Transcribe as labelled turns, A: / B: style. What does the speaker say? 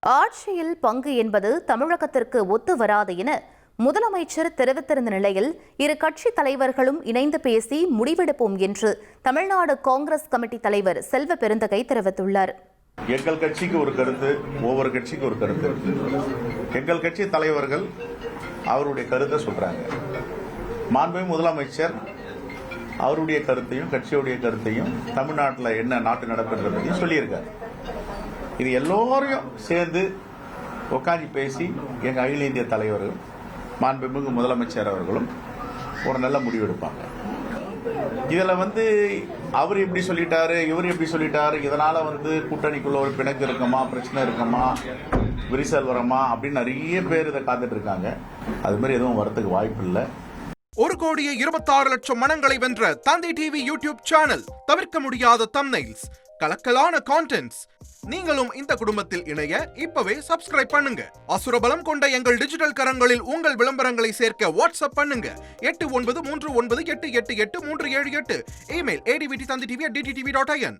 A: ஆட்சியில் பங்கு என்பது தமிழகத்திற்கு ஒத்து வராது என முதலமைச்சர் தெரிவித்திருந்த நிலையில் இரு கட்சி தலைவர்களும் இணைந்து பேசி முடிவெடுப்போம் என்று தமிழ்நாடு காங்கிரஸ் கமிட்டி தலைவர் செல்வ பெருந்தகை தெரிவித்துள்ளார்.
B: எங்கள் கட்சிக்கு ஒரு கருத்து, ஒவ்வொரு கட்சிக்கு ஒரு கருத்து. எங்கள் கட்சி தலைவர்கள் அவருடைய கருத்தை சொல்றாங்க. மாண்புமிகு முதலமைச்சர் அவருடைய கருத்தையும் கட்சியுடைய கருத்தையும் தமிழ்நாட்டில் என்ன நாட்டு நடப்புன்றதை பற்றி சொல்லியிருக்காரு. இது எல்லோரையும் சேர்ந்து உட்காந்து பேசி எங்கள் அகில இந்திய தலைவர்கள் மாண்புமிகு முதலமைச்சர் அவர்களும் ஒரு நல்ல முடிவு எடுப்பாங்க. இதில் அவர் எப்படி சொல்லிட்டாரு, இவர் எப்படி சொல்லிட்டாரு, இதனால கூட்டணிக்குள்ள ஒரு பிணக்கு இருக்குமா, பிரச்சனை இருக்குமா, விரிசல் வரமா அப்படின்னு நிறைய பேர் இதை காத்துட்டு இருக்காங்க. அது மாதிரி எதுவும் வரத்துக்கு வாய்ப்பு இல்லை.
C: 1,26,00,000 மனங்களை வென்ற தந்தி டிவி யூடியூப் சேனல். தவிர்க்க முடியாத தம்ப்நெயில்ஸ், கலக்கலான கான்டென்ட்ஸ். நீங்களும் இந்த குடும்பத்தில் இணைய இப்பவே சப்ஸ்கிரைப் பண்ணுங்க. அசுரபலம் கொண்ட எங்கள் டிஜிட்டல் கரங்களில் உங்கள் விளம்பரங்களை சேர்க்க வாட்ஸ்அப் பண்ணுங்க. 8939888838. Email advttv@dttv.in.